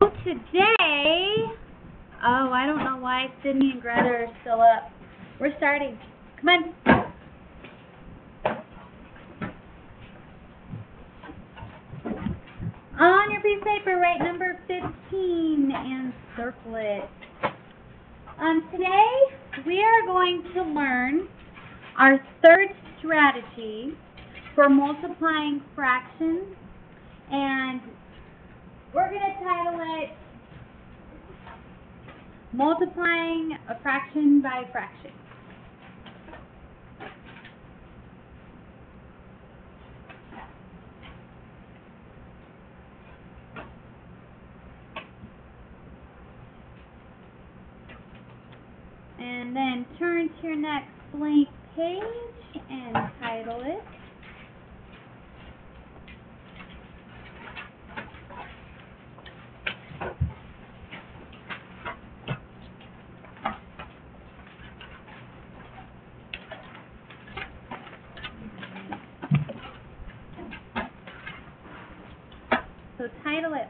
Today, I don't know why Sydney and Greta are still up. We're starting. Come on. On your piece of paper, write number 15 and circle it. Today, we are going to learn our third strategy for multiplying fractions, and we're going to title it Multiplying a Fraction by Fraction. And then turn to your next blank page and title it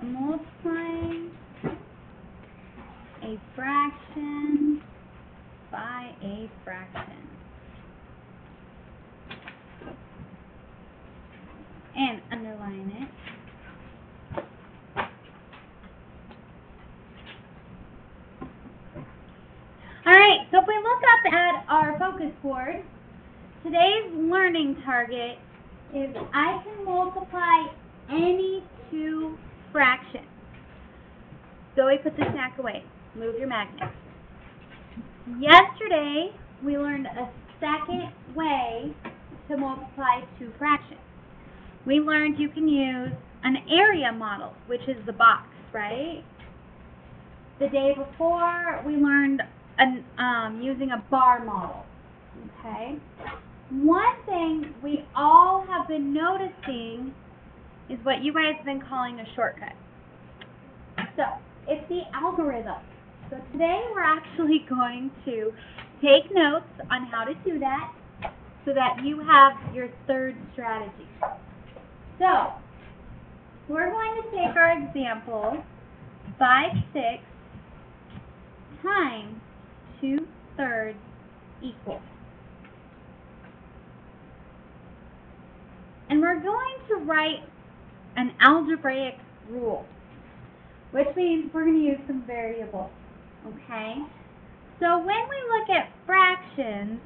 Multiplying a Fraction by a Fraction. And underline it. Alright, so if we look up at our focus board, today's learning target is I can multiply any two fractions. Zoe, put the snack away. Move your magnet. Yesterday, we learned a second way to multiply two fractions. We learned you can use an area model, which is the box, right? The day before, we learned using a bar model, okay? One thing we all have been noticing is what you guys have been calling a shortcut. So, it's the algorithm. So today we're actually going to take notes on how to do that so that you have your third strategy. So, we're going to take our example, 5 6 times 2/3 equals. And we're going to write an algebraic rule, which means we're going to use some variables, okay? So when we look at fractions,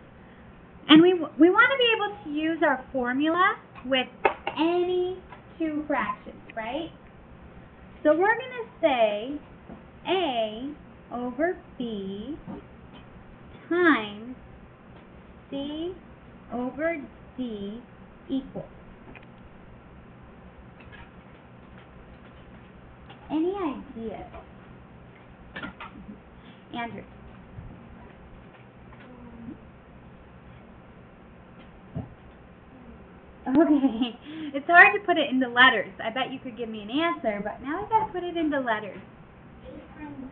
and we want to be able to use our formula with any two fractions, right? So we're going to say A over B times C over D equals. Any ideas? Andrew. Okay, it's hard to put it into letters. I bet you could give me an answer, but now I got to put it into letters. A times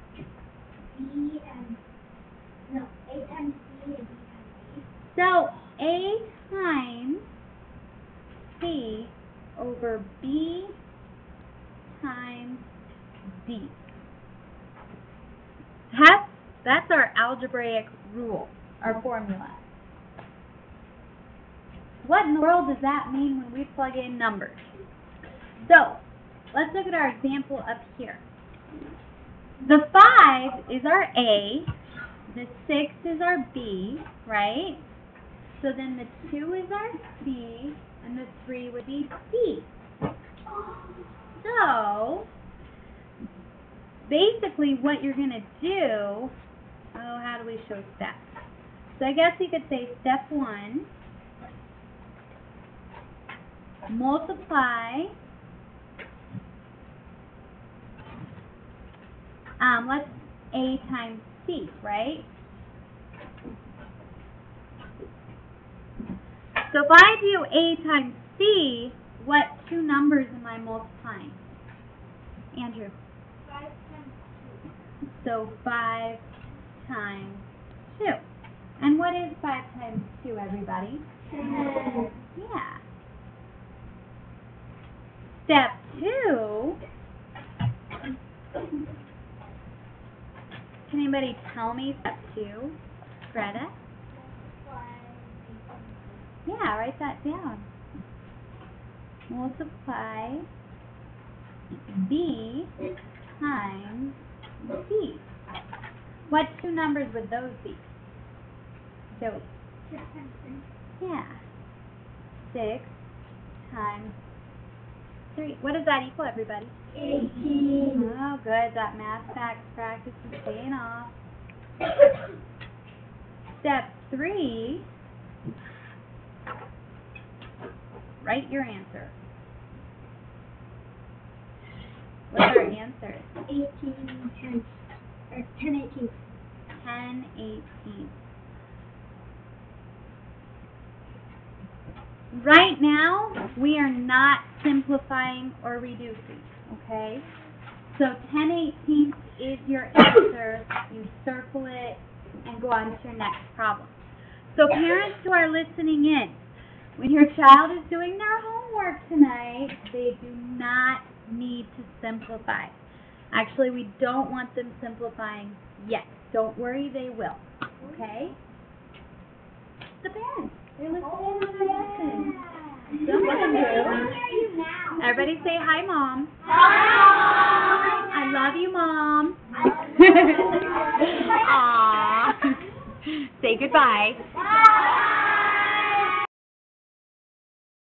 B and A times C and B times A. So A times C over B times D. That's our algebraic rule, our formula. What in the world does that mean when we plug in numbers? So, let's look at our example up here. The 5 is our A, the 6 is our B, right? So then the 2 is our C, and the 3 would be D. So, basically what you're going to do, how do we show steps? So I guess you could say step 1, multiply, let's A times C, right? So if I do A times C, what two numbers am I multiplying? Andrew. 5 times 2. So 5 times 2. And what is 5 times 2, everybody? 10. Yeah. Step 2, Can anybody tell me step 2? Greta? Yeah, write that down. Multiply B times C. What two numbers would those be? Joey? 6 times 3. Yeah. 6 times 3. What does that equal, everybody? 18. Oh, good. That math facts practice is paying off. Step 3. Write your answer. What's our answer? 18 times, or 10 18. 10 18. Right now, we are not simplifying or reducing, okay? So 10 18 is your answer. You circle it and go on to your next problem. So parents who are listening in, when your child is doing their homework tonight, they do not need to simplify. Actually, we don't want them simplifying yet. Don't worry, they will, okay? The parents, they're listening to the lesson. Some of them do. Everybody say hi, Mom. I love you, Mom. Aww. Say goodbye.